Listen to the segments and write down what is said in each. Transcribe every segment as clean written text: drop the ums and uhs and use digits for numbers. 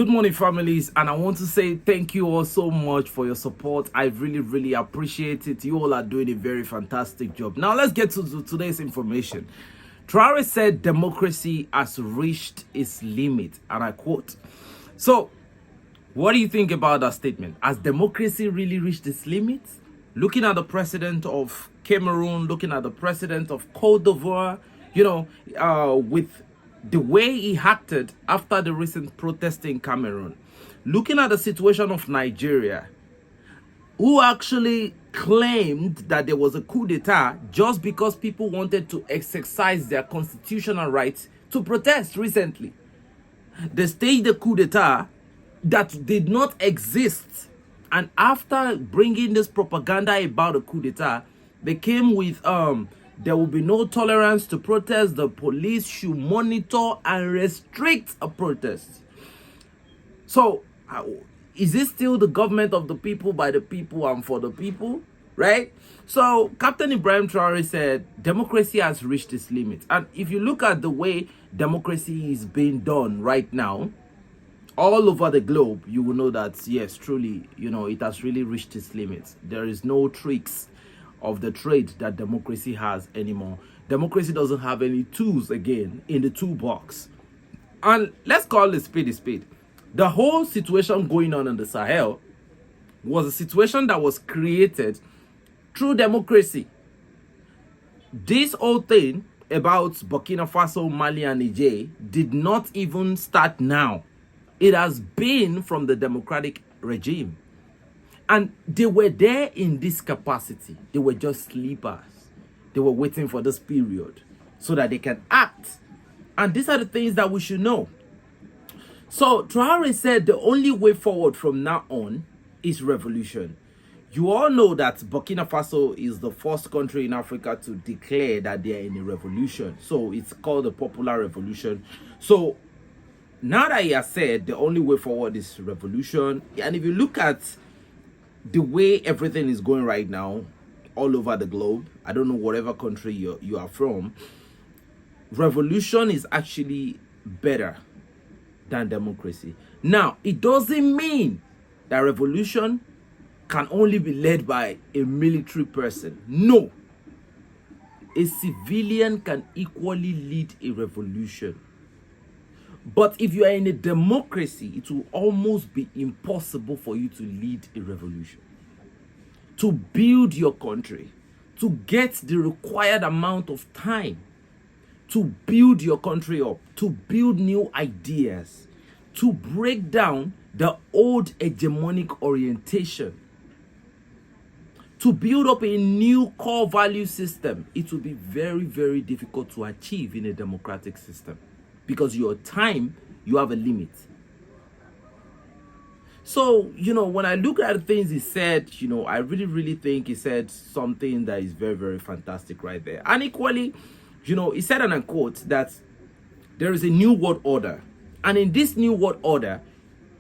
Good morning, families, and I want to say thank you all so much for your support. I really appreciate it. You all are doing a very fantastic job. Now let's get to today's information. Traoré said democracy has reached its limit, and I quote. So what do you think about that statement? Has democracy really reached its limit? Looking at the president of Cameroon, looking at the president of Cote d'Ivoire, with the way he acted after the recent protest in Cameroon, looking at the situation of Nigeria, who actually claimed that there was a coup d'etat just because people wanted to exercise their constitutional rights to protest recently. They staged a coup d'etat that did not exist. And after bringing this propaganda about a coup d'etat, they came with there will be no tolerance to protest. The police should monitor and restrict a protest. So, is this still the government of the people, by the people, and for the people? Right? So, Captain Ibrahim Traoré said democracy has reached its limit. And if you look at the way democracy is being done right now, all over the globe, you will know that, yes, truly, it has really reached its limits. There is no tricks of the trade that democracy has anymore. Democracy doesn't have any tools again in the toolbox. And let's call a spade a spade. The whole situation going on in the Sahel was a situation that was created through democracy. This whole thing about Burkina Faso, Mali, and Niger did not even start now. It has been from the democratic regime. And they were there in this capacity. They were just sleepers. They were waiting for this period so that they can act. And these are the things that we should know. So Traoré said the only way forward from now on is revolution. You all know that Burkina Faso is the first country in Africa to declare that they are in a revolution. So it's called the Popular Revolution. So now that he has said the only way forward is revolution, and if you look at the way everything is going right now all over the globe, I don't know whatever country you are from, revolution is actually better than democracy. Now, it doesn't mean that revolution can only be led by a military person. No. A civilian can equally lead a revolution. But if you are in a democracy, it will almost be impossible for you to lead a revolution. To build your country, to get the required amount of time, to build your country up, to build new ideas, to break down the old hegemonic orientation, to build up a new core value system, it will be very difficult to achieve in a democratic system. Because your time, you have a limit. So, when I look at the things he said, I really think he said something that is very fantastic right there. And equally, he said, and I quote, that there is a new world order. And in this new world order,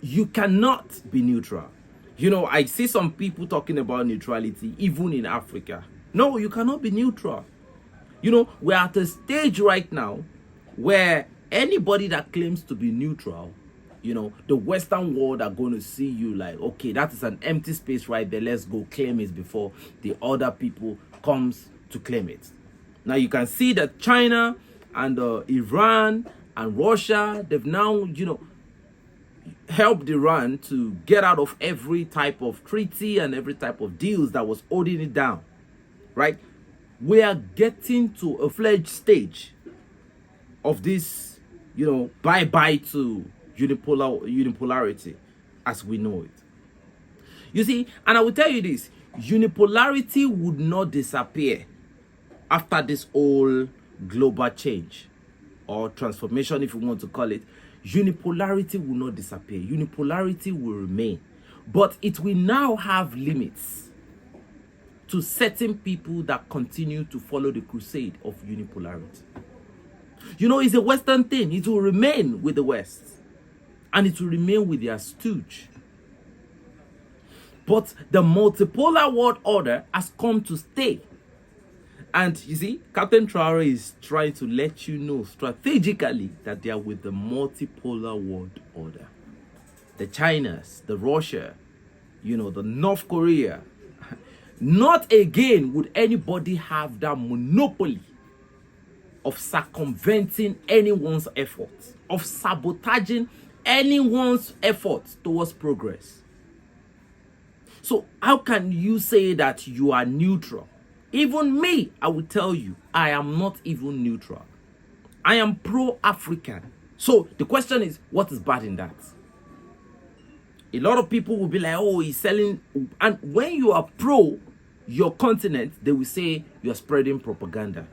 you cannot be neutral. I see some people talking about neutrality, even in Africa. No, you cannot be neutral. We're at a stage right now where anybody that claims to be neutral, the Western world are going to see you like, okay, that is an empty space right there. Let's go claim it before the other people comes to claim it. Now you can see that China and Iran and Russia, they've now, helped Iran to get out of every type of treaty and every type of deals that was holding it down, right? We are getting to a fledged stage of this, bye-bye to unipolarity as we know it. You see, and I will tell you this, unipolarity would not disappear after this whole global change or transformation, if you want to call it. Unipolarity will not disappear. Unipolarity will remain. But it will now have limits to certain people that continue to follow the crusade of unipolarity. It's a Western thing. It will remain with the West. And it will remain with their stooge. But the multipolar world order has come to stay. And you see, Captain Traoré is trying to let you know strategically that they are with the multipolar world order. the Chinas, the Russia, the North Korea. Not again would anybody have that monopoly of circumventing anyone's efforts, of sabotaging anyone's efforts towards progress. So how can you say that you are neutral? Even me, I will tell you, I am not even neutral. I am pro-African. So the question is, what is bad in that? A lot of people will be like, oh, he's selling. And when you are pro your continent, they will say you are spreading propaganda.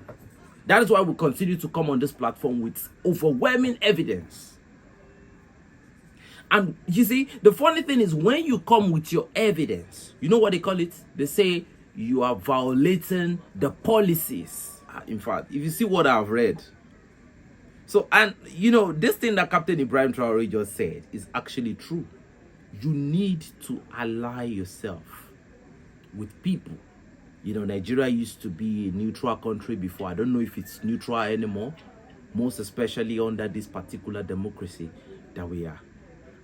That is why we continue to come on this platform with overwhelming evidence. And you see, the funny thing is, when you come with your evidence, you know what they call it? They say you are violating the policies. In fact, if you see what I've read. So, and this thing that Captain Ibrahim Traoré just said is actually true. You need to ally yourself with people. Nigeria used to be a neutral country before. I don't know if it's neutral anymore, most especially under this particular democracy that we are.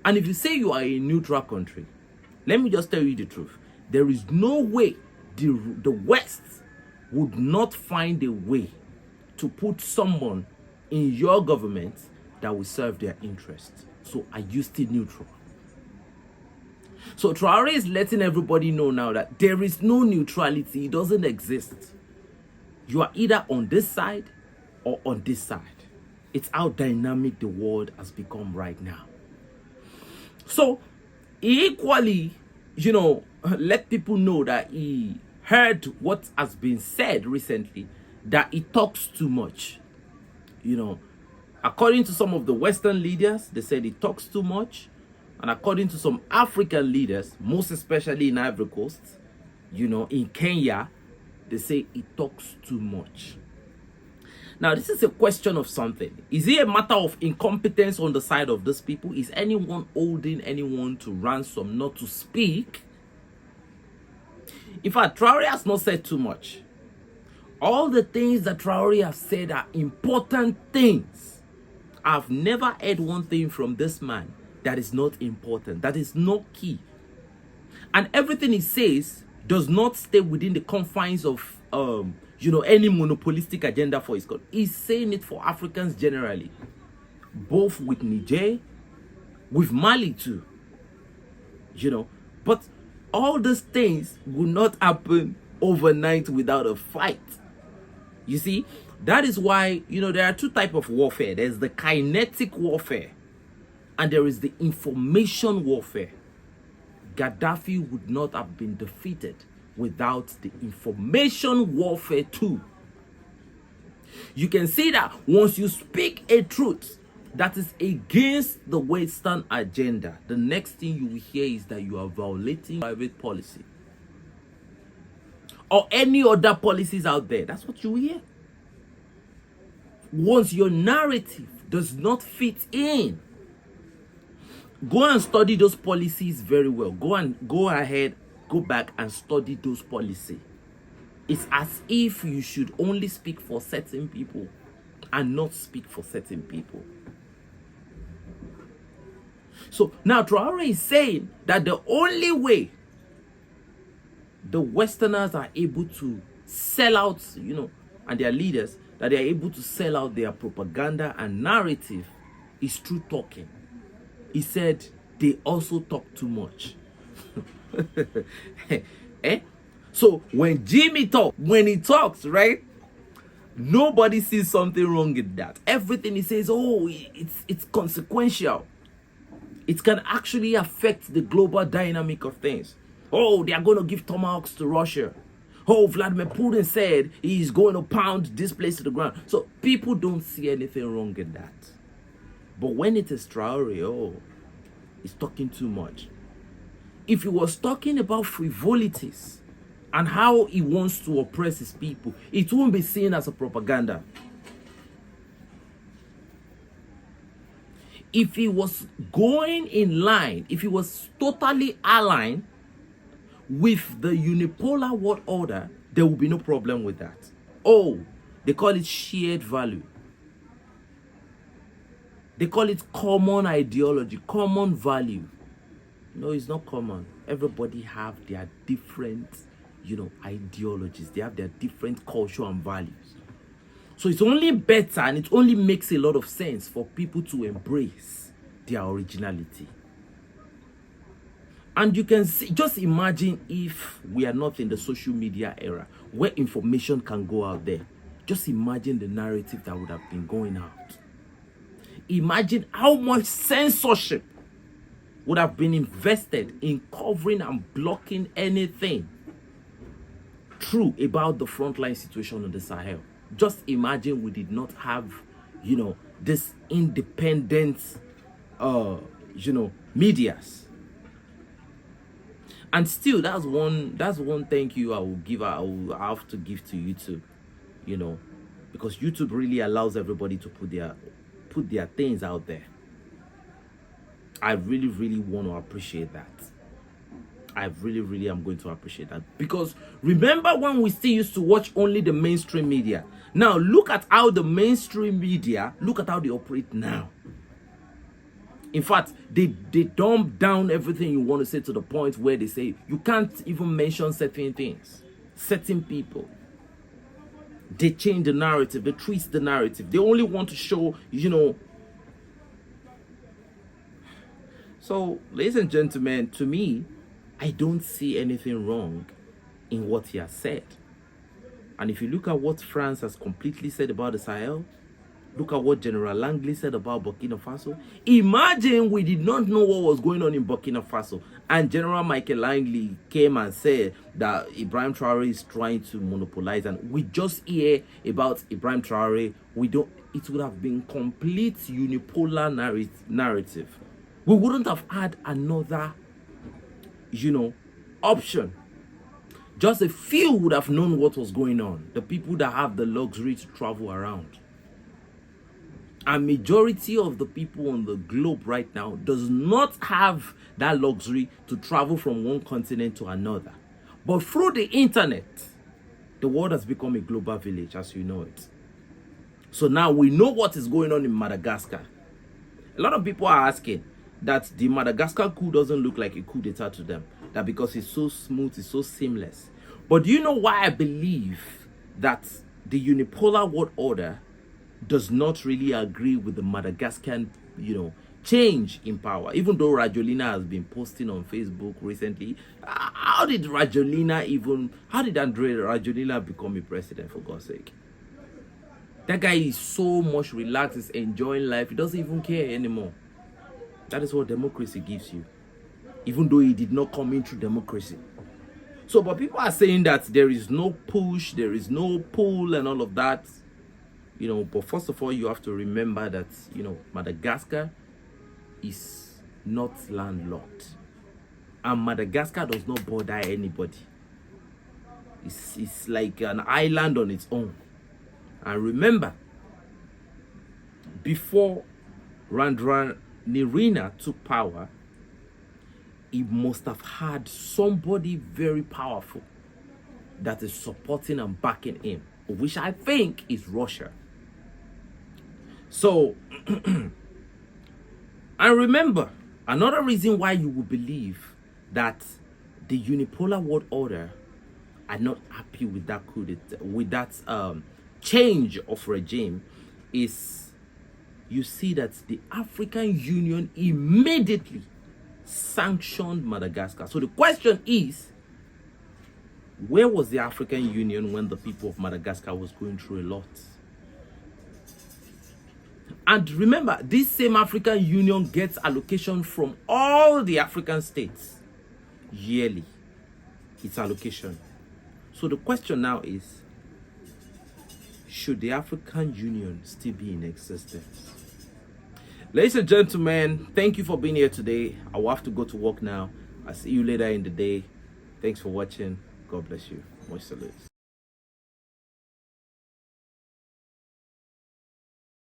And if you say you are a neutral country, let me just tell you the truth. There is no way the West would not find a way to put someone in your government that will serve their interests. So are you still neutral? So Traoré is letting everybody know now that there is no neutrality. It doesn't exist. You are either on this side or on this side. It's how dynamic the world has become right now. So he equally, let people know that he heard what has been said recently, that he talks too much. According to some of the Western leaders, they said he talks too much. And according to some African leaders, most especially in Ivory Coast, in Kenya, they say he talks too much. Now, this is a question of something. Is it a matter of incompetence on the side of these people? Is anyone holding anyone to ransom not to speak? In fact, Traoré has not said too much. All the things that Traoré has said are important things. I've never heard one thing from this man that is not important, that is not key. And everything he says does not stay within the confines of any monopolistic agenda for his country. He's saying it for Africans generally, both with Niger, with Mali too. But all these things will not happen overnight without a fight. You see, that is why there are two types of warfare. There's the kinetic warfare, and there is the information warfare. Gaddafi would not have been defeated without the information warfare too. You can see that once you speak a truth that is against the Western agenda, the next thing you will hear is that you are violating private policy or any other policies out there. That's what you will hear. Once your narrative does not fit in, go and study those policies very well. Go ahead, go back and study those policies. It's as if you should only speak for certain people and not speak for certain people. So now Traoré is saying that the only way the Westerners are able to sell out, and their leaders, that they are able to sell out their propaganda and narrative is through talking. He said they also talk too much. So when Jimmy talks, when he talks, right? Nobody sees something wrong with that. Everything he says, oh, it's consequential. It can actually affect the global dynamic of things. Oh, they are going to give tomahawks to Russia. Oh, Vladimir Putin said he's going to pound this place to the ground. So people don't see anything wrong in that. But when it is Traoré, oh, he's talking too much. If he was talking about frivolities and how he wants to oppress his people, it won't be seen as a propaganda. If he was going in line, if he was totally aligned with the unipolar world order, there will be no problem with that. Oh, they call it shared value. They call it common ideology, common value. No, it's not common. Everybody have their different, ideologies. They have their different culture and values. So it's only better and it only makes a lot of sense for people to embrace their originality. And you can see, just imagine if we are not in the social media era where information can go out there. Just imagine the narrative that would have been going out. Imagine how much censorship would have been invested in covering and blocking anything true about the frontline situation in the Sahel. Just imagine we did not have, this independent, medias. And still, that's one thank you I will have to give to YouTube, because YouTube really allows everybody to put their things out there. I really, really want to appreciate that. I really, really am going to appreciate that. Because remember when we still used to watch only the mainstream media? Now, look at how the mainstream media, look at how they operate now. In fact, they dumb down everything you want to say to the point where they say you can't even mention certain things, certain people. They change the narrative, they twist the narrative. They only want to show, So, ladies and gentlemen, to me, I don't see anything wrong in what he has said. And if you look at what France has completely said about the Sahel, look at what General Langley said about Burkina Faso. Imagine we did not know what was going on in Burkina Faso, and General Michael Langley came and said that Ibrahim Traoré is trying to monopolize, and we just hear about Ibrahim Traoré. It would have been complete unipolar narrative. We wouldn't have had another, option. Just a few would have known what was going on. The people that have the luxury to travel around. A majority of the people on the globe right now does not have that luxury to travel from one continent to another. But through the internet, the world has become a global village as you know it. So now we know what is going on in Madagascar. A lot of people are asking that the Madagascar coup doesn't look like a coup d'etat to them. That because it's so smooth, it's so seamless. But do you know why I believe that the unipolar world order does not really agree with the Madagascan, change in power? Even though Rajolina has been posting on Facebook recently, how did Andre Rajolina become a president, for God's sake? That guy is so much relaxed, he's enjoying life, he doesn't even care anymore. That is what democracy gives you. Even though he did not come in through democracy. So, but people are saying that there is no push, there is no pull and all of that. But first of all, you have to remember that, Madagascar is not landlocked. And Madagascar does not border anybody. It's like an island on its own. And remember, before Randranirina took power, he must have had somebody very powerful that is supporting and backing him, which I think is Russia. So, and remember, another reason why you will believe that the unipolar world order are not happy with that change of regime is you see that the African Union immediately sanctioned Madagascar. So the question is, where was the African Union when the people of Madagascar was going through a lot? And remember, this same African Union gets allocation from all the African states yearly. It's allocation. So the question now is, should the African Union still be in existence? Ladies and gentlemen, thank you for being here today. I will have to go to work now. I'll see you later in the day. Thanks for watching. God bless you. Much salute.